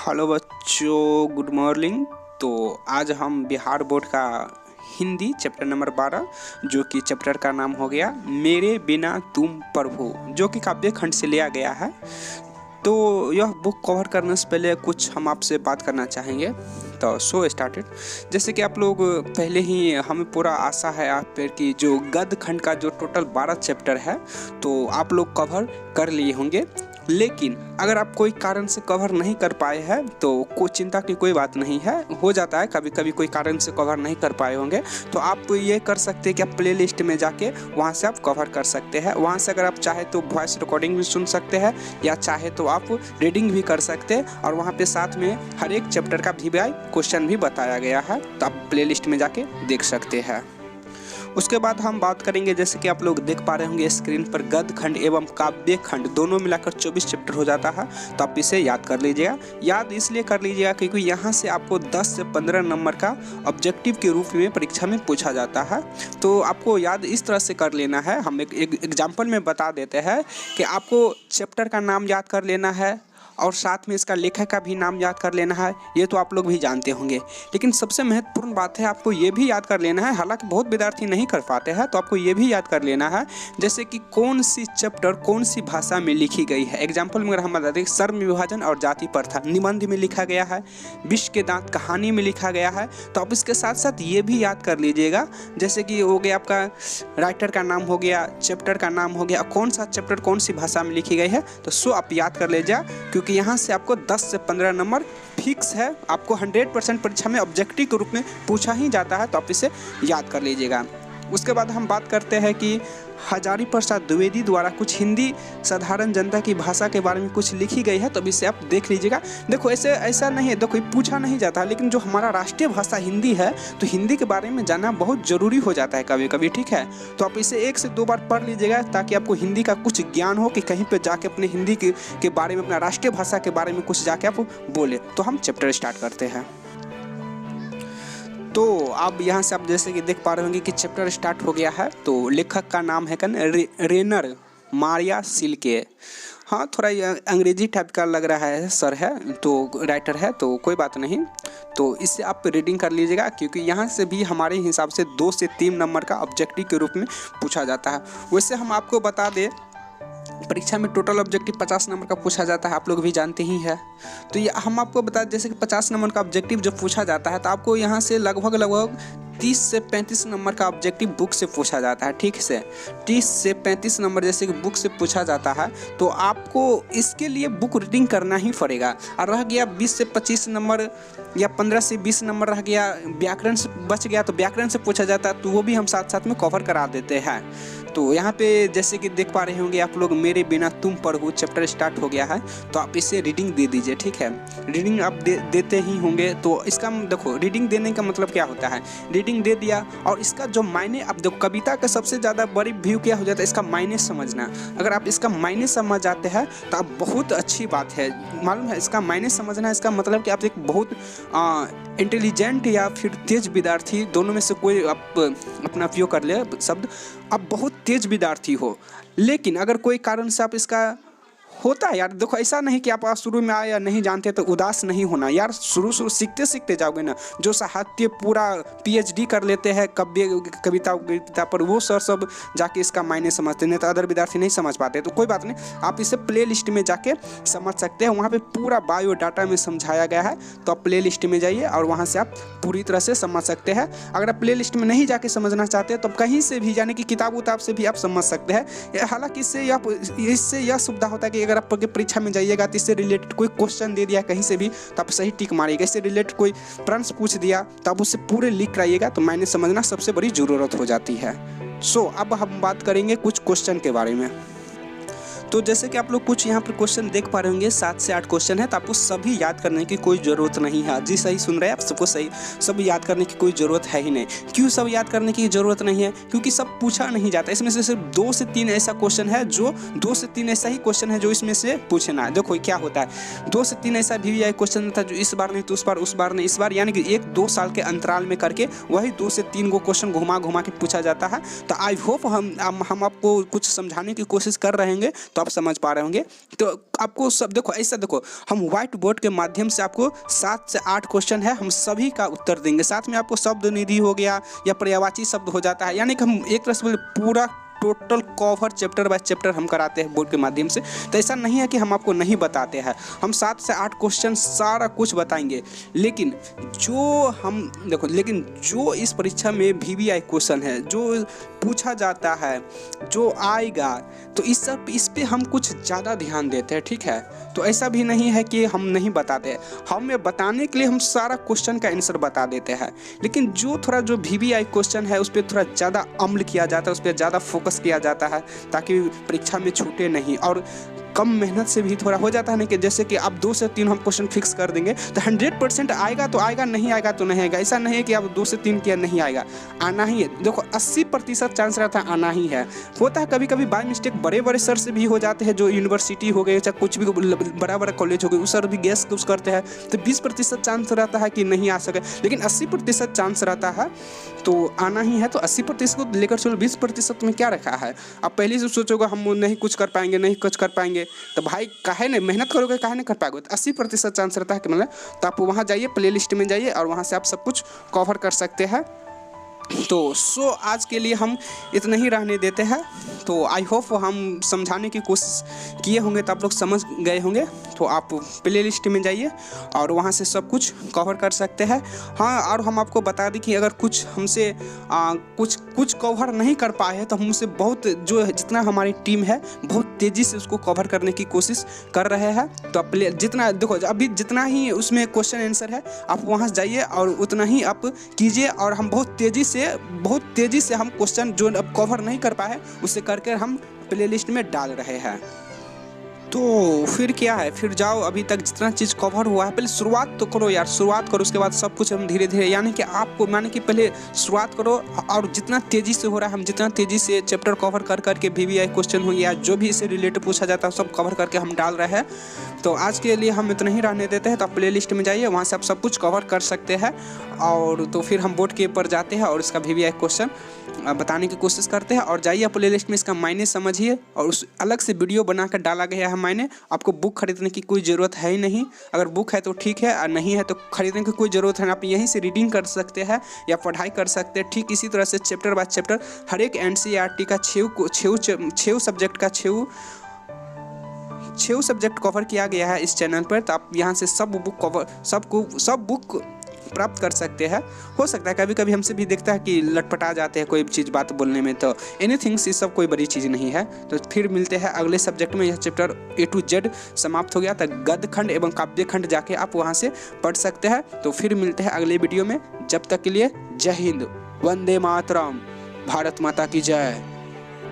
Hello बच्चों, good morning. तो आज हम बिहार बोर्ड का हिंदी चैप्टर नंबर 12 जो कि चैप्टर का नाम हो गया मेरे बिना तुम प्रभु, जो कि काव्य खंड से लिया गया है। तो यह बुक कवर करने से पहले कुछ हम आपसे बात करना चाहेंगे। तो सो स्टार्टेड। जैसे कि आप लोग पहले ही, हमें पूरा आशा है आप पर कि जो गद्य खंड का जो टोटल 12 चैप्टर है तो आप लोग कवर कर लिए होंगे। लेकिन अगर आप कोई कारण से कवर नहीं कर पाए हैं तो कोई चिंता की कोई बात नहीं है, हो जाता है कभी कभी कोई कारण से कवर नहीं कर पाए होंगे। तो आप ये कर सकते हैं कि आप प्ले लिस्ट में जाके वहाँ से आप कवर कर सकते हैं। वहाँ से अगर आप चाहे तो वॉइस रिकॉर्डिंग भी सुन सकते हैं या चाहे तो आप रीडिंग भी कर सकते हैं। और वहाँ पे साथ में हर एक चैप्टर का VBI क्वेश्चन भी बताया गया है, तो आप प्ले लिस्ट में जाके देख सकते हैं। उसके बाद हम बात करेंगे, जैसे कि आप लोग देख पा रहे होंगे स्क्रीन पर, गद्य खंड एवं काव्य खंड दोनों मिलाकर 24 चैप्टर हो जाता है। तो आप इसे याद कर लीजिएगा। याद इसलिए कर लीजिएगा क्योंकि यहाँ से आपको 10 से 15 नंबर का ऑब्जेक्टिव के रूप में परीक्षा में पूछा जाता है। तो आपको याद इस तरह से कर लेना है। हम एक एग्जाम्पल में बता देते हैं कि आपको चैप्टर का नाम याद कर लेना है और साथ में इसका लेखक का भी नाम याद कर लेना है। ये तो आप लोग भी जानते होंगे, लेकिन सबसे महत्वपूर्ण बात है आपको ये भी याद कर लेना है। हालांकि बहुत विद्यार्थी नहीं कर पाते हैं, तो आपको ये भी याद कर लेना है जैसे कि कौन सी चैप्टर कौन सी भाषा में लिखी गई है। एग्जाम्पल में अगर हम बता दें, श्रम विभाजन और जाति प्रथा निबंध में लिखा गया है, विश्व के दांत कहानी में लिखा गया है। तो आप इसके साथ साथ ये भी याद कर लीजिएगा, जैसे कि हो गया आपका राइटर का नाम हो गया, चैप्टर का नाम हो गया, कौन सा चैप्टर कौन सी भाषा में लिखी गई है। तो सो आप याद कर लीजिए क्योंकि यहाँ से आपको 10 से 15 नंबर फिक्स है। आपको 100% परीक्षा में ऑब्जेक्टिव के रूप में पूछा ही जाता है, तो आप इसे याद कर लीजिएगा। उसके बाद हम बात करते हैं कि हजारी प्रसाद द्विवेदी द्वारा कुछ हिंदी साधारण जनता की भाषा के बारे में कुछ लिखी गई है, तो इसे आप देख लीजिएगा। देखो ऐसा नहीं है, देखो पूछा नहीं जाता, लेकिन जो हमारा राष्ट्रीय भाषा हिंदी है तो हिंदी के बारे में जानना बहुत ज़रूरी हो जाता है कभी कभी, ठीक है। तो आप इसे 1 से 2 बार पढ़ लीजिएगा ताकि आपको हिंदी का कुछ ज्ञान हो कि कहीं पर जाके अपने हिंदी के बारे में, अपना राष्ट्रीय भाषा के बारे में कुछ जाके आप बोले। तो हम चैप्टर स्टार्ट करते हैं। तो अब यहाँ से आप जैसे कि देख पा रहे होंगे कि चैप्टर स्टार्ट हो गया है। तो लेखक का नाम है रेनर मारिया सिल्के। हाँ, थोड़ा अंग्रेजी टाइप का लग रहा है, सर है तो राइटर है, तो कोई बात नहीं। तो इससे आप रीडिंग कर लीजिएगा क्योंकि यहाँ से भी हमारे हिसाब से 2 से 3 नंबर का ऑब्जेक्टिव के रूप में पूछा जाता है। वैसे हम आपको बता दें, परीक्षा में टोटल ऑब्जेक्टिव 50 नंबर का पूछा जाता है, आप लोग भी जानते ही हैं। तो ये हम आपको बता, जैसे कि 50 नंबर का ऑब्जेक्टिव जब पूछा जाता है तो आपको यहाँ से लगभग 30 से 35 नंबर का ऑब्जेक्टिव बुक से पूछा जाता है, ठीक से 30 से 35 नंबर जैसे कि बुक से पूछा जाता है। तो आपको इसके लिए बुक रीडिंग करना ही पड़ेगा। और रह गया 20 से 25 नंबर या 15 से 20 नंबर रह गया, व्याकरण से बच गया, तो व्याकरण से पूछा जाता है, तो वो भी हम साथ साथ में कवर करा देते हैं। तो यहाँ पे जैसे कि देख पा रहे होंगे आप लोग, मेरे बिना तुम प्रभु चैप्टर स्टार्ट हो गया है। तो आप इसे रीडिंग दे दीजिए, ठीक है। रीडिंग आप देते ही होंगे। तो इसका देखो, रीडिंग देने का मतलब क्या होता है, रीडिंग दे दिया और इसका जो मायने, अब देखो कविता का सबसे ज़्यादा बड़ी व्यू क्या हो जाता है, इसका मायने समझना। अगर आप इसका मायने समझ जाते हैं तो आप बहुत अच्छी बात है, मालूम है। इसका मायने समझना, इसका मतलब कि आप एक बहुत इंटेलिजेंट या फिर तेज विद्यार्थी, दोनों में से कोई आप अपना उपयोग कर ले शब्द, आप बहुत तेज विद्यार्थी हो। लेकिन अगर कोई कारण से आप इसका होता है यार, देखो ऐसा नहीं कि आप शुरू में आए या नहीं जानते तो उदास नहीं होना यार। शुरू सीखते सीखते जाओगे ना। जो साहित्य पूरा PhD कर लेते हैं कविता पर, वो सर सब जाके इसका मायने समझते, नहीं तो अदर विद्यार्थी नहीं समझ पाते। तो कोई बात नहीं, आप इसे प्ले लिस्ट में जाके समझ सकते हैं। वहाँ पे पूरा बायोडाटा में समझाया गया है, तो आप प्ले लिस्ट में जाइए और वहाँ से आप पूरी तरह से समझ सकते हैं। अगर आप प्ले लिस्ट में नहीं जाके समझना चाहते तो कहीं से भी, यानी कि किताब उताब से भी आप समझ सकते हैं। हालांकि इससे यह सुविधा होता है कि अगर आप परीक्षा में जाइएगा तो इससे रिलेटेड कोई क्वेश्चन दे दिया कहीं से भी तो आप सही टिक मारिएगा। इससे रिलेटेड कोई प्रश्न पूछ दिया तो आप उससे पूरे लिख कराइएगा, तो मैंने समझना सबसे बड़ी ज़रूरत हो जाती है। सो अब हम बात करेंगे कुछ क्वेश्चन के बारे में। तो जैसे कि आप लोग कुछ यहाँ पर क्वेश्चन देख पा रहे होंगे, 7 से 8 क्वेश्चन है, तो आपको सभी याद करने की कोई ज़रूरत नहीं है। जी सही सुन रहे हैं आप, सबको सही सब याद करने की कोई ज़रूरत है ही नहीं। क्यों सब याद करने की ज़रूरत नहीं है? क्योंकि सब पूछा नहीं जाता। इसमें से सिर्फ 2 से 3 ऐसा क्वेश्चन है जो 2 से 3 ऐसा ही क्वेश्चन है जो इसमें से पूछना है। देखो क्या होता है, 2 से 3 ऐसा भी क्वेश्चन था जो इस बार नहीं तो उस बार नहीं, इस बार, यानी कि 1-2 साल के अंतराल में करके वही 2 से 3 गो क्वेश्चन घुमा के पूछा जाता है। तो आई होप हम आपको कुछ समझाने की कोशिश कर रहेंगे। तो सब समझ पा रहे होंगे। तो आपको सब देखो, ऐसा देखो, हम व्हाइट बोर्ड के माध्यम से आपको 7 से 8 क्वेश्चन है, हम सभी का उत्तर देंगे। साथ में आपको शब्द निधि हो गया या पर्यायवाची शब्द हो जाता है, यानी कि हम एक तरह से बोले पूरा total cover chapter by chapter हम कराते हैं बोर्ड के माध्यम से। तो ऐसा नहीं है कि हम आपको नहीं बताते हैं, हम 7 से 8 क्वेश्चन सारा कुछ बताएंगे। लेकिन जो इस परीक्षा में VVI क्वेश्चन है, जो पूछा जाता है, जो आएगा, तो इस पे हम कुछ ज़्यादा ध्यान देते हैं, ठीक है। तो ऐसा भी नहीं है कि हम नहीं बताते, हमें बताने के लिए हम सारा क्वेश्चन का आंसर बता देते हैं। लेकिन जो VVI क्वेश्चन है उस पर थोड़ा ज़्यादा अमल किया जाता है, उस पर ज़्यादा फोकस किया जाता है, ताकि परीक्षा में छूटे नहीं। और कम मेहनत से भी थोड़ा हो जाता है ना, कि जैसे कि आप 2 से 3 हम क्वेश्चन फिक्स कर देंगे तो 100% आएगा तो आएगा, नहीं आएगा तो नहीं आएगा। ऐसा नहीं है कि आप 2 से 3 किया नहीं आएगा, आना ही है। देखो 80% चांस रहता है आना ही है। होता है कभी कभी बाय मिस्टेक बड़े सर से भी हो जाते हैं, जो यूनिवर्सिटी हो गए चाहे कुछ भी बड़ा कॉलेज हो गए, उस सर भी गैस कुछ करते हैं, तो 20% चांस रहता है कि नहीं आ सके, लेकिन 80% चांस रहता है तो आना ही है। तो 80% को लेकर चलो, 20% में क्या रखा है। आप पहले से सोचोगे हम नहीं कुछ कर पाएंगे, नहीं कुछ कर पाएंगे, तो भाई काहे नहीं मेहनत करोगे, काहे नहीं कर पाओगे। तो 80% चांस रहता है कि मतलब, तो आप वहाँ जाइए, प्ले लिस्ट में जाइए और वहाँ से आप सब कुछ कवर कर सकते हैं। तो आज के लिए हम इतना ही रहने देते हैं। तो आई होप हम समझाने की कोशिश किए होंगे तो आप लोग समझ गए होंगे। तो आप प्ले लिस्ट में जाइए और वहाँ से सब कुछ कवर कर सकते हैं। हाँ, और हम आपको बता दें कि अगर कुछ हमसे कुछ कवर नहीं कर पाए हैं तो हम उससे बहुत, जो जितना हमारी टीम है बहुत तेज़ी से उसको कवर करने की कोशिश कर रहे हैं। तो आप जितना देखो, अभी जितना ही उसमें क्वेश्चन आंसर है आप वहाँ से जाइए और उतना ही आप कीजिए, और हम बहुत तेज़ी से हम क्वेश्चन जो अब कवर नहीं कर पाए उसे करके हम प्ले लिस्ट में डाल रहे हैं। तो फिर क्या है, फिर जाओ, अभी तक जितना चीज़ कवर हुआ है पहले शुरुआत तो करो यार, शुरुआत करो, उसके बाद सब कुछ हम धीरे धीरे, यानी कि आपको माने कि पहले शुरुआत करो, और जितना तेज़ी से हो रहा है, हम जितना तेज़ी से चैप्टर कवर कर करके VVI क्वेश्चन हो गया, जो भी इससे रिलेटेड पूछा जाता है सब कवर करके हम डाल रहे हैं। तो आज के लिए हम इतना ही रहने देते हैं। तो आप प्ले लिस्ट में जाइए, वहाँ से आप सब कुछ कवर कर सकते हैं। और तो फिर हम बोर्ड के ऊपर जाते हैं और इसका VVI क्वेश्चन बताने की कोशिश करते हैं। और जाइए प्ले लिस्ट में इसका मायने समझिए, और उस अलग से वीडियो बनाकर डाला गया है मायने। आपको बुक खरीदने की कोई ज़रूरत है ही नहीं, अगर बुक है तो ठीक है, और नहीं है तो खरीदने की कोई ज़रूरत है। आप यहीं से रीडिंग कर सकते हैं या पढ़ाई कर सकते हैं। ठीक इसी तरह से चैप्टर बाय चैप्टर हर एक NCERT का 6 सब्जेक्ट का 6 सब्जेक्ट कवर किया गया है इस चैनल पर। तो आप यहाँ से सब बुक प्राप्त कर सकते हैं। हो सकता है कभी कभी हमसे भी देखता है कि लटपटा जाते हैं कोई चीज़ बात बोलने में, तो एनीथिंग्स, ये सब कोई बड़ी चीज़ नहीं है। तो फिर मिलते हैं अगले सब्जेक्ट में। यह चैप्टर A to Z समाप्त हो गया, तो गद्य खंड एवं काव्य खंड जाके आप वहाँ से पढ़ सकते हैं। तो फिर मिलते हैं अगले वीडियो में। जब तक के लिए जय हिंद, वंदे मातरम, भारत माता की जय।